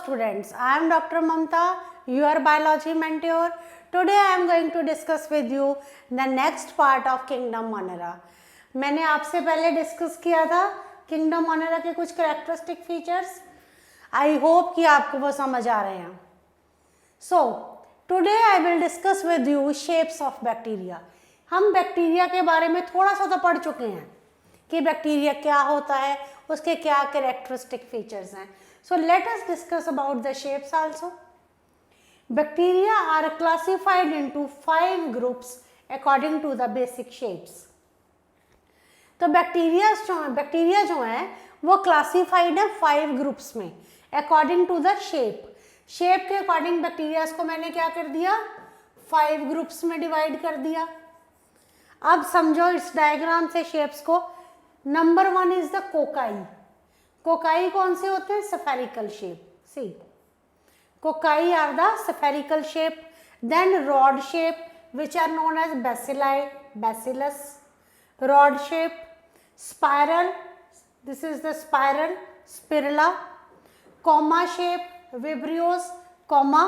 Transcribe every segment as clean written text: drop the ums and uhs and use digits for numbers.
students, I am Dr. Mamta, your biology mentor. Today I am going to discuss with you the next part of Kingdom Monera. मैंने आपसे पहले discuss किया था kingdom Monera के कुछ characteristic features. I hope कि आपको वो समझ आ रहे हैं. So today I will discuss with you shapes of bacteria. हम बैक्टीरिया के बारे में थोड़ा सा तो पढ़ चुके हैं कि बैक्टीरिया क्या होता है, उसके क्या कैरेक्टरिस्टिक फीचर्स हैं. So let us discuss about the shapes also. Bacteria are classified into 5 groups according to the basic shapes. तो बैक्टीरिया जो है वो क्लासिफाइड है 5 ग्रुप्स में according to the shape. Shape के अकॉर्डिंग बैक्टीरिया को मैंने क्या कर दिया, 5 ग्रुप्स में डिवाइड कर दिया. अब समझो इस डायग्राम से शेप्स को. Number 1 is the cocci. Cocci कौन से होते हैं? Spherical shape. See cocci are the spherical shape. Then rod shape which are known as bacilli, bacillus. Rod shape, spiral, this is the spiral, spirilla. Comma shape, vibrios, comma.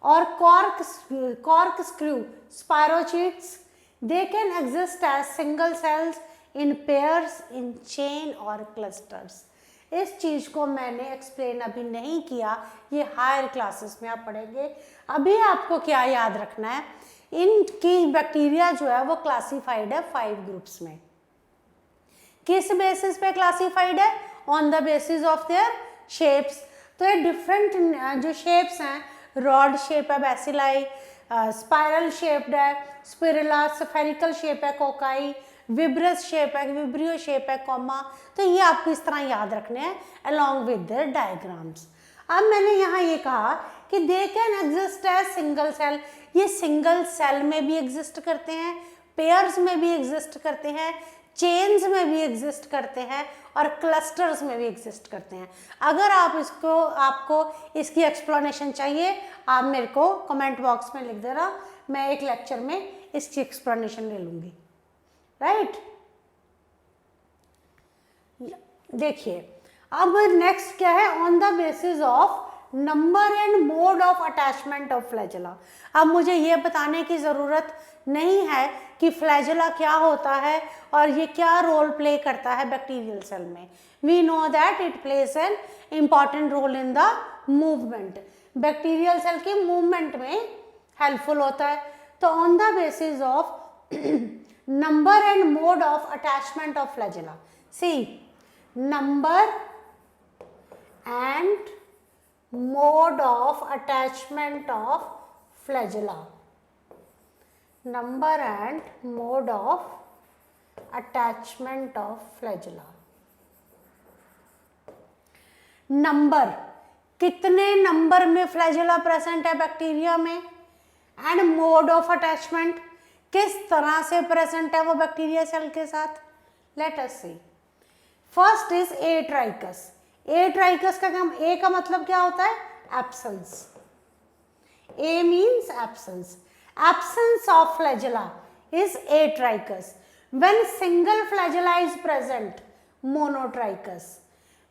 Or corkscrew, spirochetes. They can exist as single cells in pairs, in chain or clusters. इस चीज को मैंने explain अभी नहीं किया, ये higher classes में आप पढ़ेंगे. अभी आपको क्या याद रखना है, इनकी बैक्टीरिया जो है वो क्लासिफाइड है 5 ग्रुप्स में. किस बेसिस पे क्लासिफाइड है? On the basis of their shapes. तो ये डिफरेंट जो शेप्स हैं, रॉड शेप है बैसिलाई, स्पाइरल शेप्ड है स्पिरिला, स्फेरिकल शेप है कोकाई, विब्रस शेप है, विब्रियो शेप है कॉमा. तो ये आपको इस तरह याद रखने हैं अलॉन्ग विद देयर डायग्राम्स. अब मैंने यहाँ ये कहा कि they can exist as single cell. ये सिंगल सेल में भी एग्जिस्ट करते हैं, पेयर्स में भी एग्जिस्ट करते हैं, चेन्स में भी एग्जिस्ट करते हैं और क्लस्टर्स में भी एग्जिस्ट करते हैं. अगर आपको इसकी एक्सप्लेनेशन चाहिए, आप मेरे को कमेंट बॉक्स में लिख देना, मैं एक लेक्चर में इसकी एक्सप्लेनेशन ले लूँगी. राइट. देखिए अब नेक्स्ट क्या है, on the basis of number and mode of attachment of flagella. अब मुझे ये बताने की ज़रूरत नहीं है कि फ्लैजेला क्या होता है और ये क्या रोल प्ले करता है बैक्टीरियल सेल में. We know that it plays an important role in the movement. Bacterial cell की मूवमेंट में हेल्पफुल होता है. तो on the basis of number and mode of attachment of flagella, see number and mode of attachment of flagella. Number and mode of attachment of flagella. Number, कितने number में flagella present है bacteria में, and mode of attachment, किस तरह से present है वो bacteria cell के साथ. Let us see. First is atrichous. Atrichous का काम, ए का मतलब क्या होता है? Absence. A means absence. Absence of flagella is atrichous. When single flagella is present, monotrichous.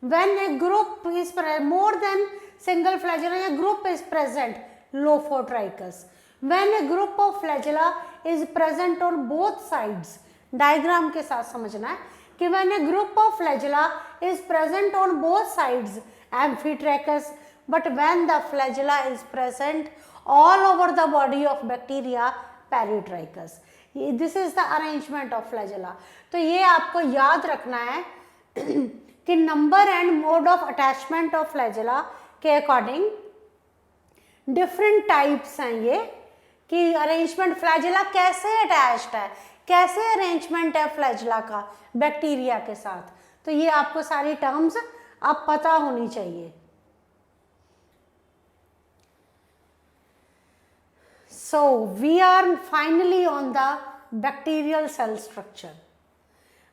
When a group is more than single flagella या group is present, lophotrichous. When a group of flagella is present on both sides, diagram के साथ समझना है कि when a group of flagella is present on both sides, amphitrachus, but when the flagella is present all over the body of bacteria, peritrachus. This is the arrangement of flagella. तो ये आपको याद रखना है कि number and mode of attachment of flagella के according different types हैं ये, कि अरेंजमेंट फ्लैजेला कैसे अटैच्ड है, कैसे अरेंजमेंट है फ्लैजेला का बैक्टीरिया के साथ. तो ये आपको सारी टर्म्स अब पता होनी चाहिए. So we are finally on the bacterial cell structure.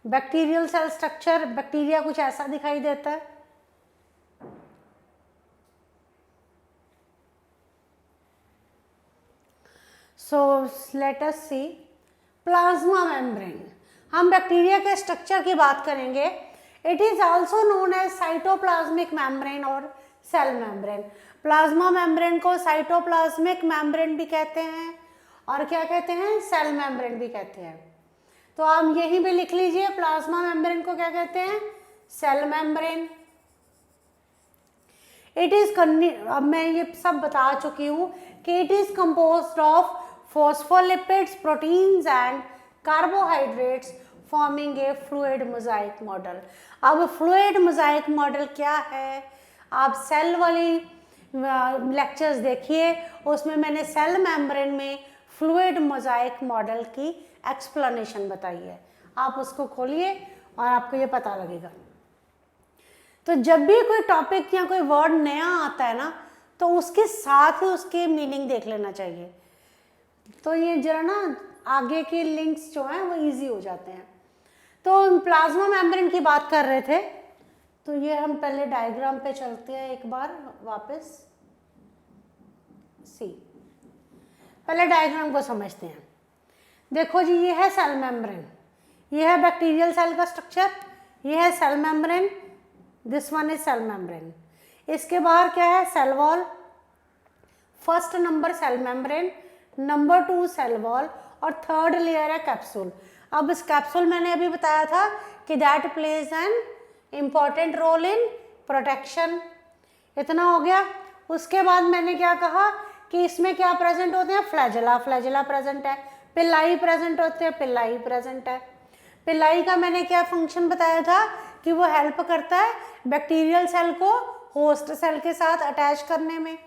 Bacterial cell structure, bacteria कुछ ऐसा दिखाई देता है. So let us see plasma membrane. हम बैक्टीरिया के स्ट्रक्चर की बात करेंगे. It is also known as cytoplasmic membrane और सेल मेम्ब्रेन। प्लाज्मा मेम्ब्रेन को साइटोप्लाज्मिक मेम्ब्रेन भी कहते हैं और क्या कहते हैं, सेल मेम्ब्रेन भी कहते हैं। तो आप यहीं पे लिख लीजिए, प्लाज्मा मेम्ब्रेन को क्या कहते हैं, सेल मेम्ब्रेन। इट इज, अब मैं ये सब बता चुकी हूँ कि it is composed of phospholipids, proteins and carbohydrates forming a fluid mosaic model. अब फ्लूइड मोजाइक मॉडल क्या है, आप सेल वाली लेक्चर्स देखिए, उसमें मैंने सेल मेम्ब्रेन में फ्लूइड मोजाइक मॉडल की एक्सप्लेनेशन बताई है, आप उसको खोलिए और आपको ये पता लगेगा। तो जब भी कोई टॉपिक या कोई वर्ड नया आता है ना, तो उसके साथ ही उसके मीनिंग देख लेना चाहिए, तो ये जरा ना आगे के लिंक्स जो हैं वो इजी हो जाते हैं। तो प्लाज्मा मेम्ब्रेन की बात कर रहे थे, तो ये हम पहले डायग्राम पे चलते हैं एक बार वापस। सी, पहले डायग्राम को समझते हैं। देखो जी, ये है सेल मेम्ब्रेन, ये है बैक्टीरियल सेल का स्ट्रक्चर, ये है cell membrane, this one is cell membrane. इसके बाहर क्या है, cell wall, first number cell membrane, number 2 cell wall और थर्ड लेयर है कैप्सूल। अब इस कैप्सूल मैंने अभी बताया था कि that plays an important role in protection. इतना हो गया। उसके बाद मैंने क्या कहा कि इसमें क्या प्रेजेंट होते हैं, फ्लैजेला, फ्लैजेला प्रेजेंट है, पिल्लाई प्रेजेंट होते हैं, पिल्लाई प्रेजेंट है। पिल्लाई का मैंने क्या फंक्शन बताया था कि वो हेल्प करता है बैक्टीरियल सेल को होस्ट सेल के साथ अटैच करने में,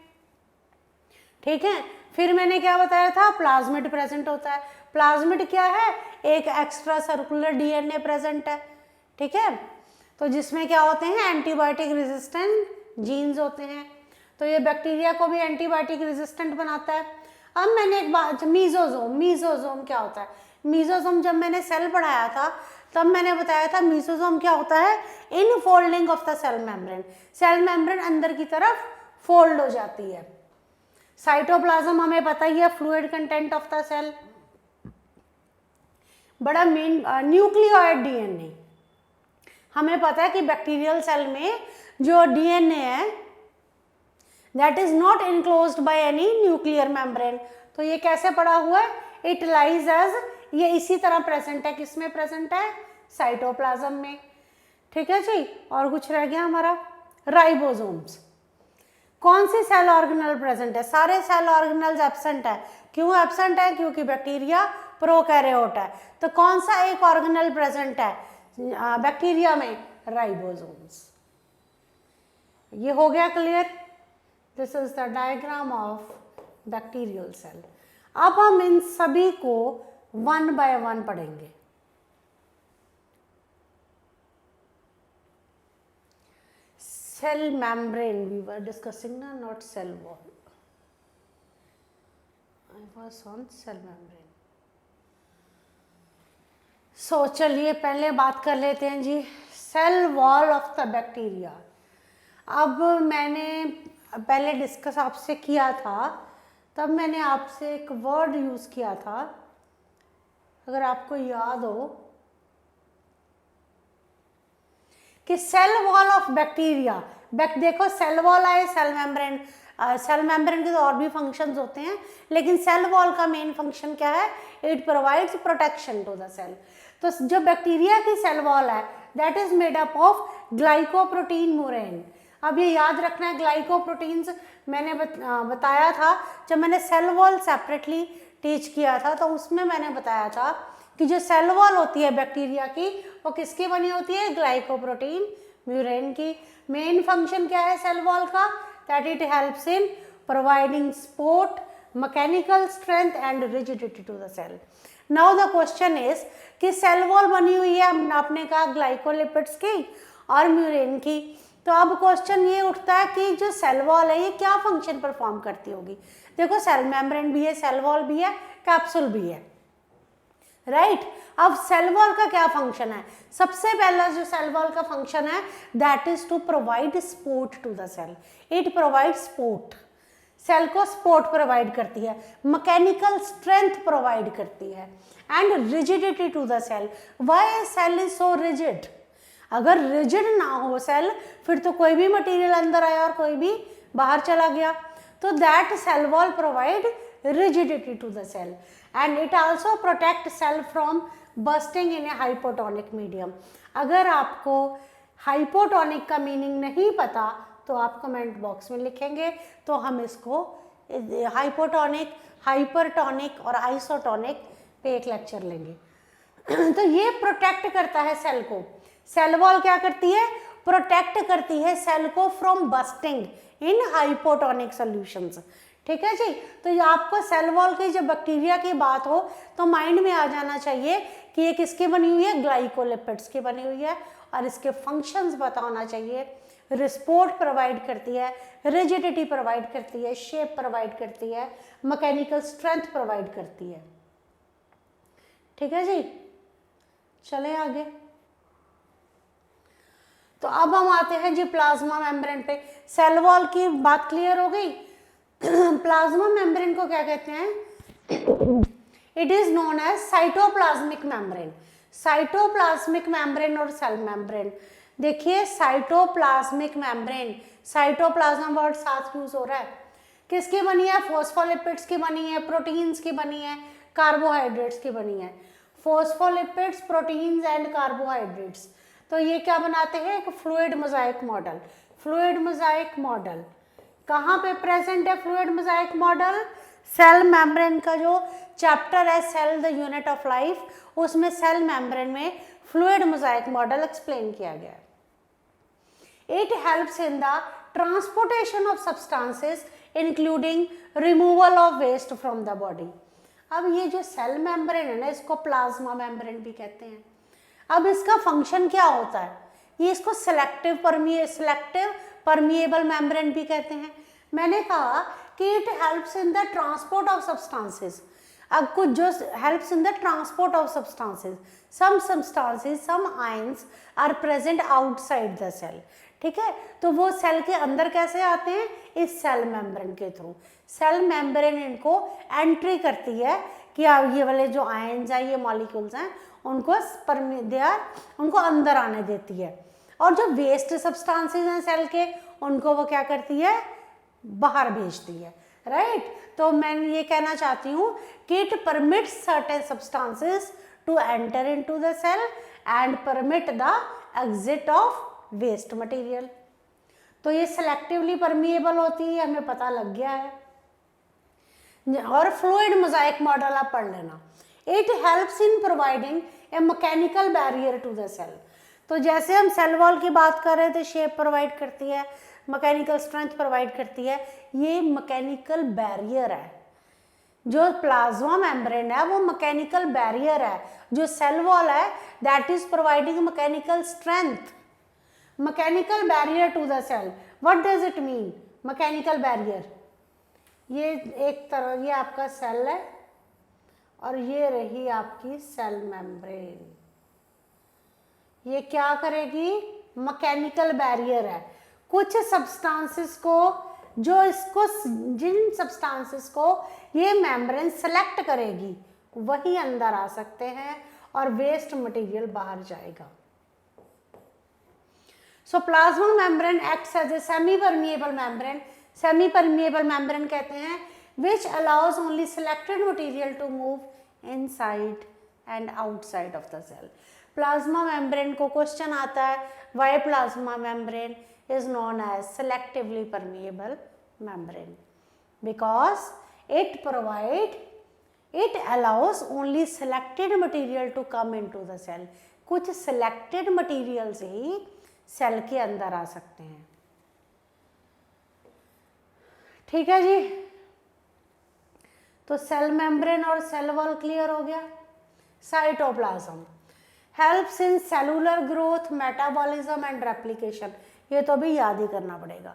ठीक है। फिर मैंने क्या बताया था, प्लाज्मिड प्रेजेंट होता है। प्लाज्मिड क्या है, एक एक्स्ट्रा सर्कुलर डीएनए प्रेजेंट है, ठीक है। तो जिसमें क्या होते हैं, एंटीबायोटिक रेजिस्टेंट जीन्स होते हैं, तो ये बैक्टीरिया को भी एंटीबायोटिक रेजिस्टेंट बनाता है। अब मैंने एक बात, मीजोजोम, मीजोजोम क्या होता है, मीजोजोम जब मैंने सेल पढ़ाया था तब मैंने बताया था मीजोजोम क्या होता है, in folding of the cell membrane, cell membrane अंदर की तरफ फोल्ड हो जाती है। साइटोप्लाज्म हमें पता ही है, fluid content of the cell, बड़ा मेन न्यूक्लियोइड डीएनए। हमें पता है कि बैक्टीरियल सेल में जो डीएनए है that is not enclosed by any nuclear membrane, तो ये कैसे पड़ा हुआ है, इट लाइज एज, ये इसी तरह प्रेजेंट है, किसमें प्रेजेंट है, साइटोप्लाज्म में, ठीक है जी। और कुछ रह गया हमारा, राइबोसोम्स। कौन सी सेल ऑर्गेनल प्रेजेंट है, सारे सेल ऑर्गेनल्स एब्सेंट है। क्यों एब्सेंट है, क्योंकि बैक्टीरिया प्रोकैरियोट है। तो कौन सा एक ऑर्गेनल प्रेजेंट है बैक्टीरिया में, राइबोसोम्स। ये हो गया clear. This is the diagram of bacterial cell. अब हम इन सभी को वन बाय वन पढ़ेंगे। Cell membrane we were discussing na, not cell wall. I was on cell membrane. So चलिए पहले बात कर लेते हैं जी, cell wall of the bacteria. अब मैंने पहले डिस्कस आपसे किया था, तब मैंने आपसे एक वर्ड यूज किया था, अगर आपको याद हो, कि सेल वॉल ऑफ बैक्टीरिया। देखो सेल वॉल आए, सेल मेम्ब्रेन, सेल मेम्ब्रेन के तो और भी फंक्शंस होते हैं, लेकिन सेल वॉल का मेन फंक्शन क्या है, it provides protection to the cell. तो जो बैक्टीरिया की सेल वॉल है that is made up of glycoprotein murein. अब ये याद रखना है, ग्लाइकोप्रोटीन्स मैंने बताया था जब मैंने सेल वॉल सेपरेटली टीच किया था, तो उसमें मैंने बताया था कि जो सेल वॉल होती है बैक्टीरिया की वो किसकी बनी होती है, ग्लाइकोप्रोटीन म्यूरेन की। मेन फंक्शन क्या है सेल वॉल का, that it helps in providing support, mechanical strength and rigidity to the cell. Now the question is कि सेल वॉल बनी हुई है, आपने कहा ग्लाइकोलिपिड्स की और म्यूरेन की, तो अब क्वेश्चन ये उठता है कि जो सेल वॉल है ये क्या फंक्शन परफॉर्म करती होगी। देखो सेल मेम्ब्रेन भी है, सेल वॉल भी है, कैप्सूल भी है, राइट। अब सेल वॉल का क्या फंक्शन है, सबसे पहला जो सेल वॉल का फंक्शन है that is to provide support to the cell. It provide support, cell को सपोर्ट प्रोवाइड करती है, मैकेनिकल स्ट्रेंथ प्रोवाइड करती है, and rigidity to the cell. Why cell is so rigid. अगर रिजिड ना हो सेल, फिर तो कोई भी मटेरियल अंदर आया और कोई भी बाहर चला गया। तो that cell wall provide rigidity to the cell and it also protect cell from bursting in a hypotonic medium। अगर आपको हाइपोटोनिक का मीनिंग नहीं पता तो आप कमेंट बॉक्स में लिखेंगे, तो हम इसको हाइपोटोनिक, हाइपरटोनिक और आइसोटोनिक पे एक लेक्चर लेंगे। तो ये प्रोटेक्ट करता है सेल को। सेल वॉल क्या करती है? प्रोटेक्ट करती है सेल को from bursting in hypotonic solutions. ठीक है जी। तो ये आपको सेल वॉल की जब बैक्टीरिया की बात हो तो माइंड में आ जाना चाहिए कि ये किसकी बनी हुई है? ग्लाइकोलिपिड्स की बनी हुई है, और इसके फंक्शंस पता होना चाहिए। रिस्पोर्ट प्रोवाइड करती है, रिजिडिटी प्रोवाइड करती है, शेप प्रोवाइड करती है, मैकेनिकल स्ट्रेंथ प्रोवाइड करती है। ठीक है जी, चले आगे। तो अब हम आते हैं जी प्लाज्मा मेम्ब्रेन पे। सेल वॉल की बात क्लियर हो गई। प्लाज्मा मेम्ब्रेन को क्या कहते हैं? It is known as cytoplasmic membrane. Cytoplasmic membrane और सेल मेम्ब्रेन। देखिए साइटोप्लाज्मिक मेम्ब्रेन, साइटोप्लाज्म वर्ड साथ यूज हो रहा है। किसकी बनी है? फॉस्फोलिपिड्स की बनी है, प्रोटीन्स की बनी है, कार्बोहाइड्रेट्स की बनी है। Phospholipids, proteins and carbohydrates. तो ये क्या बनाते हैं? एक fluid mosaic model. Fluid mosaic model कहाँ पे प्रेजेंट है? Fluid mosaic model cell membrane का जो चैप्टर है cell the unit of life, उसमें सेल मेम्ब्रेन में फ्लूइड मोजाइक मॉडल एक्सप्लेन किया गया है। It helps in the transportation of substances including removal of waste from the body. अब ये जो सेल मेम्ब्रेन है ना, इसको प्लाज्मा मेम्ब्रेन भी कहते हैं। अब इसका फंक्शन क्या होता है? ये इसको सिलेक्टिव परमिएबल मेम्ब्रेन भी कहते हैं। मैंने कहा कि it helps in the transport of substances. अब कुछ जो helps in the transport of substances, some ions are present outside the cell. ठीक है, तो वो सेल के अंदर कैसे आते हैं? इस सेल मेम्ब्रेन के थ्रू। सेल मेम्ब्रेन इनको एंट्री करती है कि ये वाले जो आयंस हैं, ये मॉलिक्यूल्स हैं, उनको अंदर आने देती है। और जो वेस्ट सब्सटेंसेस हैं सेल के, उनको वो क्या करती है? बाहर भेजती है। राइट। तो मैं ये कहना चाहती हूँ कि it permits certain substances to enter into the cell and permit the exit of waste material. तो ये सेलेक्टिवली परमिएबल होती है, हमें पता लग गया है। और फ्लूइड मोजाइक मॉडल आप पढ़ लेना। It helps in providing a mechanical barrier to the cell. तो जैसे हम सेल वॉल की बात कर रहे थे, शेप प्रोवाइड करती है, मैकेनिकल स्ट्रेंथ प्रोवाइड करती है, ये मैकेनिकल बैरियर है। जो प्लाज्मा मेम्ब्रेन है वो मैकेनिकल बैरियर है। जो सेल वॉल है that is providing mechanical strength, mechanical barrier to the cell. What does it mean? Mechanical barrier, ये एक तरह, ये आपका सेल है और ये रही आपकी सेल मेम्ब्रेन। ये क्या करेगी? मैकेनिकल बैरियर है। कुछ सब्सटेंसेस को, जिन सब्सटेंसेस को ये मेम्ब्रेन सेलेक्ट करेगी, वही अंदर आ सकते हैं और वेस्ट मटेरियल बाहर जाएगा। So plasma membrane acts as a semi permeable membrane. Semi permeable membrane कहते हैं which allows only selected material to move inside and outside of the cell. Plasma membrane को क्वेश्चन आता है, why plasma membrane is known as selectively permeable membrane? Because it allows only selected material to come into the cell। कुछ selected materials ही cell के अंदर आ सकते हैं। ठीक है जी। तो सेल मेम्ब्रेन और सेल वॉल क्लियर हो गया। Cytoplasm helps in cellular growth, metabolism and replication. ये तो भी याद ही करना पड़ेगा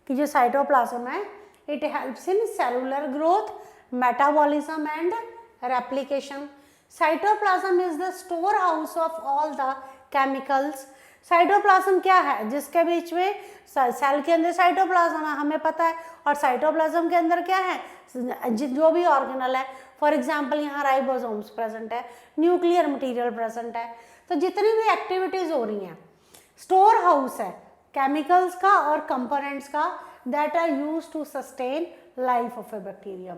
कि जो साइटोप्लाज्म है it helps in cellular growth, metabolism and replication. Cytoplasm is the store house of all the chemicals. Cytoplasm क्या है? जिसके बीच में सेल के अंदर साइटोप्लाज्म है, हमें पता है। और साइटोप्लाज्म के अंदर क्या है? जो भी ऑर्गेनल है, फॉर एग्जाम्पल यहाँ राइबोसोम्स प्रेजेंट है, न्यूक्लियर मटीरियल प्रेजेंट है। तो जितनी भी एक्टिविटीज हो रही हैं, स्टोर हाउस है केमिकल्स का और कंपोनेंट्स का that are use to sustain life of a bacterium.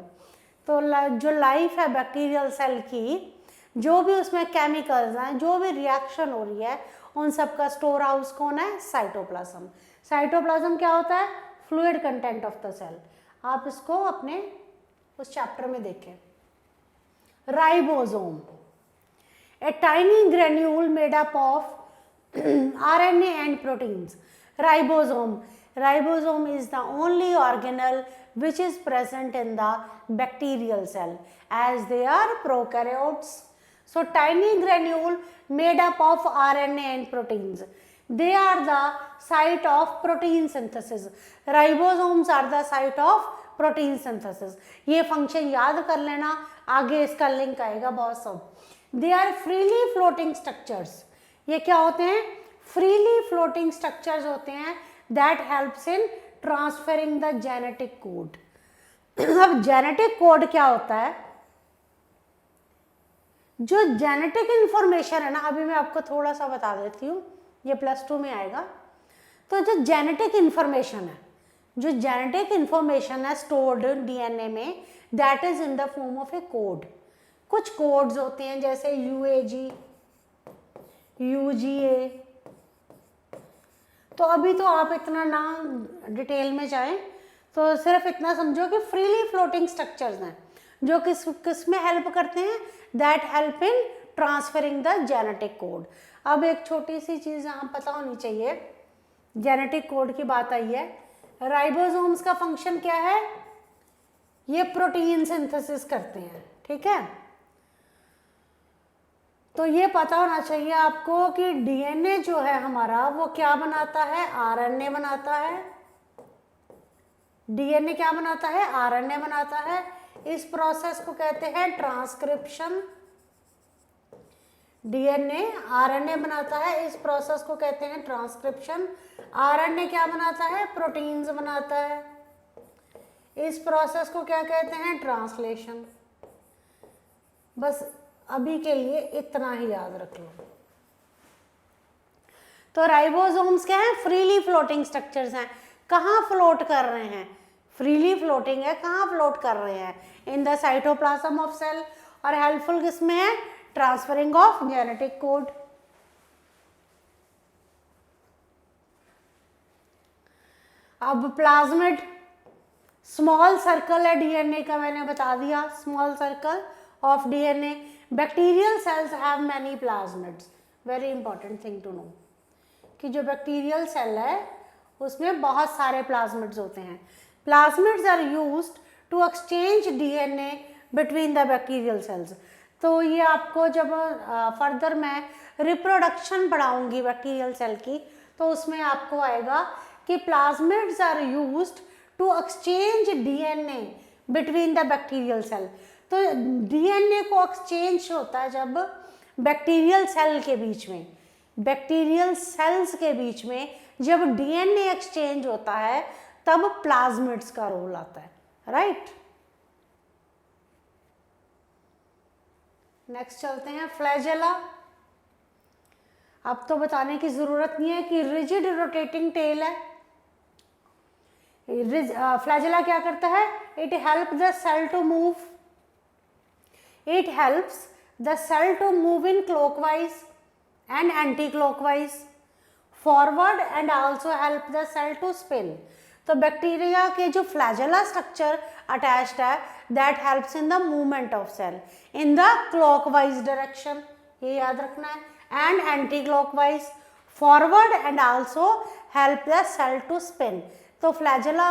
तो जो लाइफ है बैक्टीरियल सेल की, जो भी उसमें केमिकल्स हैं, जो भी रिएक्शन हो रही है, उन सब का स्टोर हाउस कौन है? साइटोप्लाज्म। साइटोप्लाज्म क्या होता है? Fluid content of the cell. आप इसको अपने उस चैप्टर में देखें। Ribosome, a tiny granule made up of RNA and proteins. Ribosome is the only organelle which is present in the bacterial cell, as they are prokaryotes. So tiny granule made up of RNA and proteins. They are the site of protein synthesis. Ribosomes are the site of protein synthesis. ये function याद कर लेना, आगे इसका link आएगा बहुत सब। They are freely floating structures. ये क्या होते हैं? फ्रीली फ्लोटिंग स्ट्रक्चर्स होते हैं that helps in transferring the genetic code. अब जेनेटिक कोड क्या होता है? जो जेनेटिक इंफॉर्मेशन है ना, अभी मैं आपको थोड़ा सा बता देती हूँ, ये +2 में आएगा। तो जो जेनेटिक इंफॉर्मेशन है, जो जेनेटिक इंफॉर्मेशन है स्टोर्ड DNA में, that is in the form of A code. कुछ कोड्स होते हैं जैसे UAG, UGA। तो अभी तो आप इतना ना डिटेल में जाएं, तो सिर्फ इतना समझो कि फ्रीली फ्लोटिंग स्ट्रक्चर्स हैं जो किस में हेल्प करते हैं? That help in transferring the genetic code. अब एक छोटी सी चीज़ यहाँ पता होनी चाहिए, जेनेटिक कोड की बात आई है। राइबोसोम्स का फंक्शन क्या है? ये प्रोटीन सिंथेसिस करते हैं, ठीक है। तो ये पता होना चाहिए आपको कि DNA जो है हमारा, वो क्या बनाता है? RNA बनाता है। DNA क्या बनाता है? RNA बनाता है। इस प्रोसेस को कहते हैं ट्रांसक्रिप्शन। DNA RNA बनाता है, इस प्रोसेस को कहते हैं ट्रांसक्रिप्शन। RNA क्या बनाता है? प्रोटीन्स बनाता है। इस प्रोसेस को क्या कहते हैं? ट्रांसलेशन। बस अभी के लिए इतना ही याद रख लो। तो राइबोसोम्स क्या है? फ्रीली फ्लोटिंग स्ट्रक्चर्स हैं। कहाँ फ्लोट कर रहे हैं? फ्रीली फ्लोटिंग है। कहाँ फ्लोट कर रहे हैं? In the cytoplasm of cell. और हेल्पफुल किसमें है? Transferring of genetic code. अब प्लाज्मिड, स्मॉल सर्कल है DNA का, मैंने बता दिया, small circle of DNA। Bacterial cells have many plasmids. Very important thing to know कि जो बैक्टीरियल सेल है उसमें बहुत सारे प्लाज्मिड्स होते हैं। Plasmids are used to exchange DNA between the bacterial cells. तो ये आपको जब फर्दर मैं रिप्रोडक्शन पढ़ाऊंगी बैक्टीरियल सेल की, तो उसमें आपको आएगा कि plasmids are used to exchange DNA between the bacterial cell. तो DNA को एक्सचेंज होता है जब बैक्टीरियल सेल के बीच में, बैक्टीरियल सेल्स के बीच में जब DNA एक्सचेंज होता है, तब प्लाज्मिड्स का रोल आता है, राइट। नेक्स्ट चलते हैं फ्लैजेला। अब तो बताने की जरूरत नहीं है कि रिजिड रोटेटिंग टेल है। फ्लैजेला क्या करता है? It help the cell to move. It helps the cell to move in clockwise and anti-clockwise, forward, and also help the cell to spin. तो बैक्टीरिया के जो फ्लैजेला स्ट्रक्चर अटैच्ड है, that helps in the movement of cell in the clockwise direction, ये याद रखना है, and anti clockwise, forward, and also help the cell to spin. तो flagella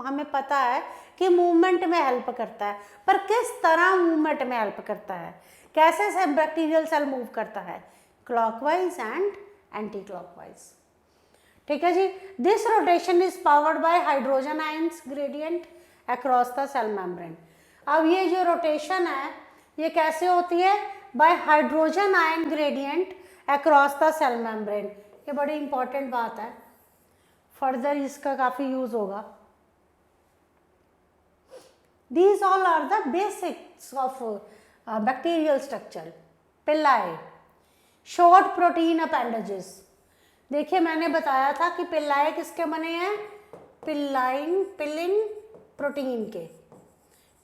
हमें पता है कि मूवमेंट में हेल्प करता है, पर किस तरह मूवमेंट में हेल्प करता है? कैसे से बैक्टीरियल सेल मूव करता है? क्लॉकवाइज एंड एंटी क्लॉकवाइज, ठीक है जी। This rotation is powered by hydrogen ions gradient across the cell membrane. अब ये जो रोटेशन है ये कैसे होती है? By hydrogen ion gradient across the cell membrane. ये बड़ी इंपॉर्टेंट बात है, फर्दर इसका काफ़ी यूज होगा। These all are the basics of bacterial structure. Pili, short protein appendages. देखिए मैंने बताया था कि पिल्लाई किसके बने हैं, पिलिन प्रोटीन के।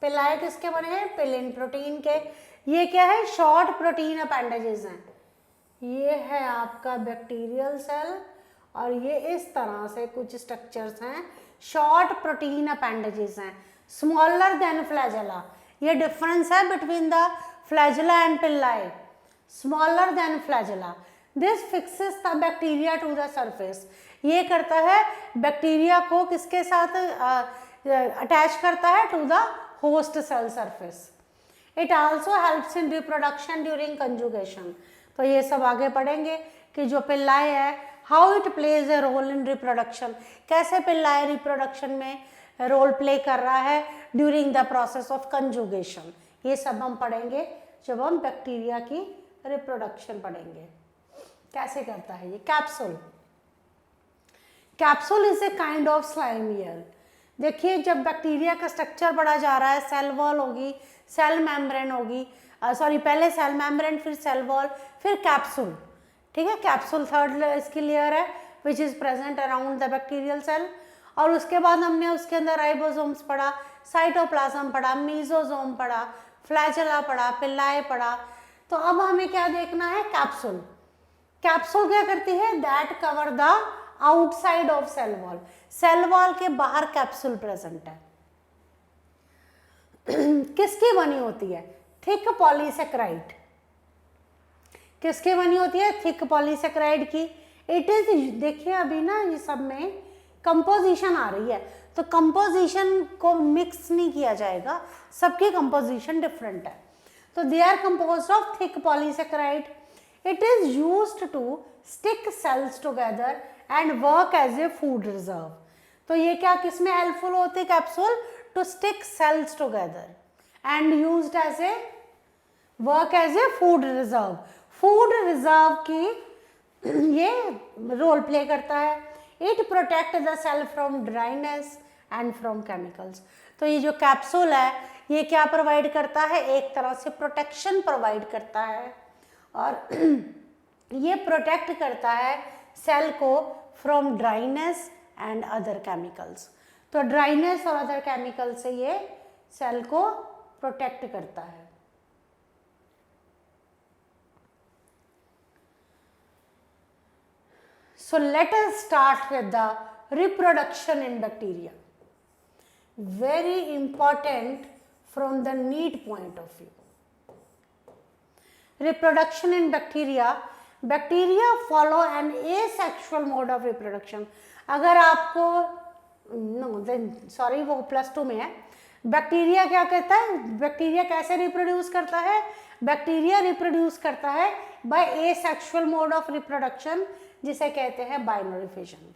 पिल्लाई किसके बने हैं, पिलिन प्रोटीन के। ये क्या है, शॉर्ट प्रोटीन अपेंडेजेस हैं। ये है आपका बैक्टीरियल सेल और ये इस तरह से कुछ स्ट्रक्चर्स हैं, शॉर्ट प्रोटीन अपेंडेजेस हैं, स्मॉलर देन फ्लैजेला। ये डिफरेंस है between the flagella and pili, smaller than flagella. This fixes the bacteria to the surface. ये करता है बैक्टीरिया को किसके साथ अटैच करता है, to the host cell surface. It also helps in reproduction during conjugation. तो ये सब आगे पढ़ेंगे कि जो पिल्लाई है, how it plays a role in reproduction, कैसे पिल्लाई रिप्रोडक्शन में रोल प्ले कर रहा है during the process of conjugation. ये सब हम पढ़ेंगे जब हम बैक्टीरिया की रिप्रोडक्शन पढ़ेंगे, कैसे करता है ये। Capsule, capsule is a kind of slime layer. देखिए जब बैक्टीरिया का स्ट्रक्चर बढ़ा जा रहा है, सेल वॉल होगी, सेल मेम्ब्रेन होगी, सॉरी पहले सेल मेम्ब्रेन, फिर सेल वॉल, फिर कैप्सूल, ठीक है। कैप्सूल थर्ड इसकी लेयर है which is present around the bacterial cell. और उसके बाद हमने उसके अंदर राइबोसोम्स पढ़ा, साइटोप्लाज्म पढ़ा, मीजोसोम पढ़ा, फ्लैजेला पढ़ा, पिल्लाई पढ़ा। तो अब हमें क्या देखना है, कैप्सूल। कैप्सूल क्या करती है, that cover the outside of cell wall. Cell wall के बाहर कैप्सूल प्रेजेंट है। किसकी बनी होती है, थिक पॉलीसेक्राइड। किसकी बनी होती है, थिक पॉलीसेक्राइड की। इट इज, देखिए अभी ना ये सब में कंपोजिशन आ रही है, तो कंपोजिशन को मिक्स नहीं किया जाएगा, सबकी कंपोजिशन डिफरेंट है। तो they are composed of thick polysaccharide. It is used to stick cells together and work as a food reserve. तो ये क्या किसमें हेल्पफुल होती है, capsule, to stick cells together and used as a work as a food reserve. Food reserve की ये role play करता है। It protect the cell from dryness and from chemicals. तो ये जो कैप्सूल है ये क्या प्रोवाइड करता है, एक तरह से प्रोटेक्शन प्रोवाइड करता है, और ये प्रोटेक्ट करता है सेल को from dryness and other chemicals. तो ड्राइनेस और अदर केमिकल से ये सेल को प्रोटेक्ट करता है। So let us start with the reproduction in bacteria. Very important from the need point of view. Reproduction in bacteria. Bacteria follow an asexual mode of reproduction. अगर आपको sorry वो +2 में है। बैक्टीरिया क्या कहता है, बैक्टीरिया कैसे रिप्रोड्यूस करता है, बैक्टीरिया रिप्रोड्यूस करता है by asexual mode of reproduction, जिसे कहते हैं binary fission.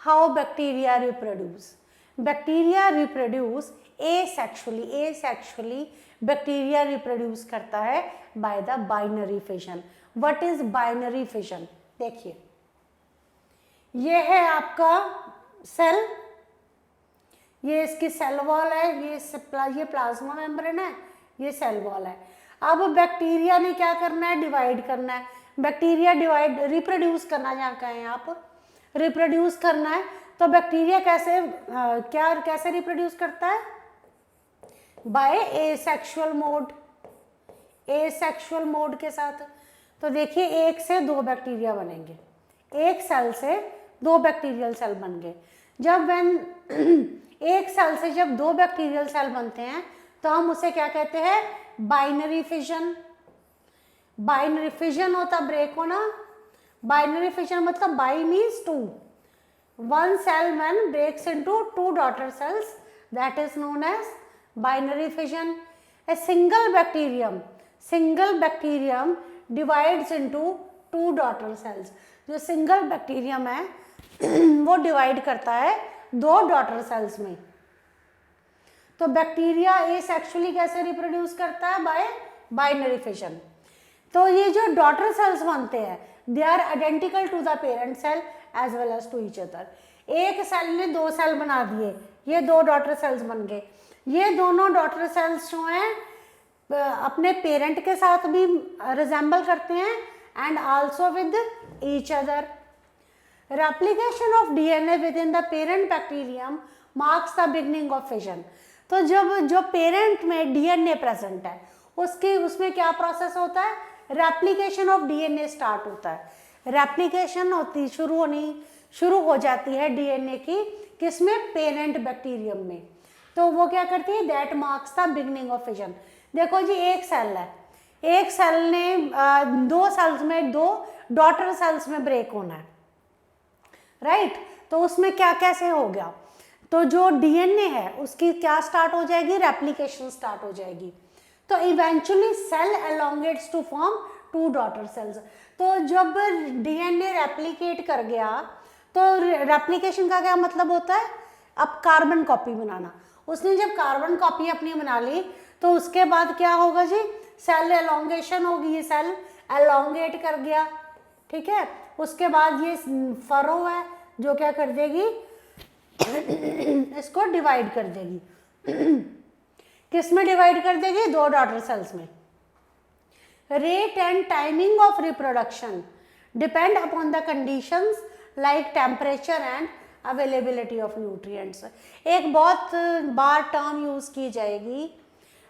How bacteria reproduce, bacteria reproduce asexually, asexually bacteria reproduce करता है by the binary fission. What is binary fission, देखिए ये है आपका सेल, ये इसकी सेल वॉल है, ये प्लाज्मा मेम्ब्रेन है, ये सेल वॉल है। अब बैक्टीरिया ने क्या करना है, डिवाइड करना है। बैक्टीरिया डिवाइड, रिप्रोड्यूस करना क्या कहें आप, रिप्रोड्यूस करना है। तो बैक्टीरिया कैसे कैसे रिप्रोड्यूस करता है, by asexual mode, asexual mode के साथ। तो देखिए 1 से 2 बैक्टीरिया बनेंगे, एक सेल से 2 बैक्टीरियल सेल बन गए। जब एक सेल से जब 2 बैक्टीरियल सेल बनते हैं तो हम उसे क्या कहते हैं, बाइनरी फिजन। बाइनरी फिजन होता ब्रेक होना, बाइनरी फिजन मतलब by means 2, 1 cell when breaks into 2 daughter cells, that is known as binary fission. A single bacterium divides into 2 daughter cells. जो सिंगल बैक्टीरियम है वो डिवाइड करता है 2 daughter cells में। तो बैक्टीरिया एसेक्सुअली कैसे रिप्रोड्यूस करता है, बाय बाइनरी फिजन। तो ये जो डॉटर सेल्स बनते हैं they are identical to the parent cell as well as to each other. एक सेल ने 2 सेल बना दिए, ये 2 डॉटर सेल्स बन गए। ये दोनों डॉटर सेल्स जो हैं अपने पेरेंट के साथ भी रिजेंबल करते हैं and also with each other. Replication of DNA with in the parent bacterium marks the beginning of fission. तो जब जो पेरेंट में डीएनए प्रेजेंट है उसमें क्या प्रोसेस होता है, रेप्लिकेशन ऑफ डीएनए स्टार्ट होता है। रेप्लिकेशन शुरू हो जाती है डीएनए की किसमें, पेरेंट बैक्टीरियम में। तो वो क्या करती है, that marks the beginning of fission. देखो जी एक सेल है, एक सेल ने दो सेल्स में, दो डॉटर सेल्स में ब्रेक होना है, राइट। तो उसमें क्या कैसे हो गया, तो जो डीएनए है उसकी क्या स्टार्ट हो जाएगी, रेप्लिकेशन स्टार्ट हो जाएगी। तो eventually cell elongates to form two daughter cells. तो जब डीएनए रेप्लिकेट कर गया, तो रेप्लिकेशन का क्या मतलब होता है, अब कार्बन कॉपी बनाना। उसने जब कार्बन कॉपी अपनी बना ली तो उसके बाद क्या होगा जी, सेल एलोंगेशन होगी, ये सेल एलोंगेट कर गया, ठीक है। उसके बाद ये फरो है जो क्या कर देगी, इसको डिवाइड कर देगी। किस में डिवाइड कर देगी, दो डॉटर सेल्स में। Rate and timing of reproduction depend upon the conditions like temperature and availability of nutrients. एक बहुत बार टर्म यूज की जाएगी,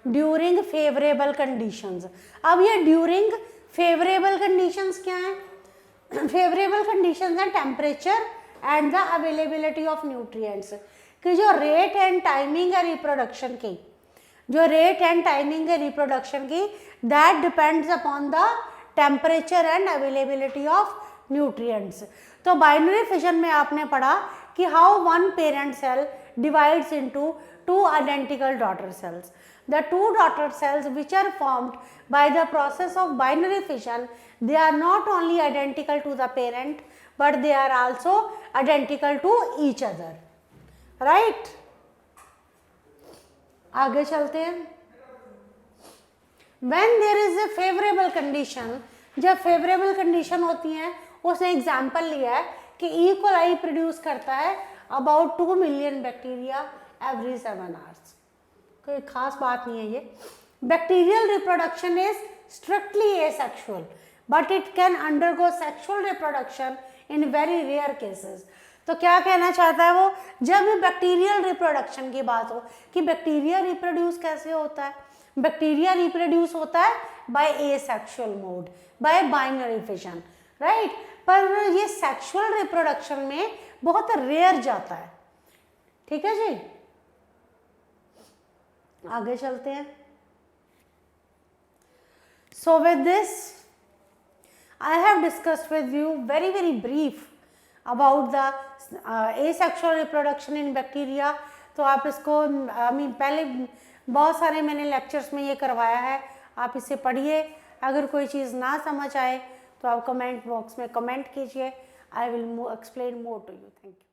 ड्यूरिंग फेवरेबल कंडीशंस। अब ये ड्यूरिंग फेवरेबल कंडीशंस क्या है, फेवरेबल कंडीशंस हैं temperature and the availability of nutrients. कि जो रेट एंड टाइमिंग है रिप्रोडक्शन की, जो रेट एंड टाइमिंग है रिप्रोडक्शन की, that depends upon the temperature and availability of nutrients. तो बाइनरी फिजन में आपने पढ़ा कि how one parent cell divides into two identical daughter cells. The two daughter cells which are formed by the process of binary fission, they are not only identical to the parent but they are also identical to each other, right? आगे चलते हैं। When there is a favorable condition, जब favorable condition होती है, उसने example लिया है कि ई कोलाई प्रोड्यूस करता है about 2 million bacteria every 7 hours। कोई खास बात नहीं है ये। Bacterial reproduction is strictly asexual but it can undergo sexual reproduction in very rare cases. तो क्या कहना चाहता है वो, जब भी बैक्टीरियल रिप्रोडक्शन की बात हो कि बैक्टीरिया रिप्रोड्यूस कैसे होता है, बैक्टीरिया रिप्रोड्यूस होता है by asexual mode, by binary fission, right. पर ये सेक्सुअल रिप्रोडक्शन में बहुत रेयर जाता है, ठीक है जी। आगे चलते हैं। So with this I have discussed with you very brief about the asexual reproduction in bacteria. तो आप इसको पहले बहुत सारे मैंने लेक्चर्स में ये करवाया है, आप इसे पढ़िए। अगर कोई चीज़ ना समझ आए तो आप कमेंट बॉक्स में कमेंट कीजिए, I will explain more to you. Thank you.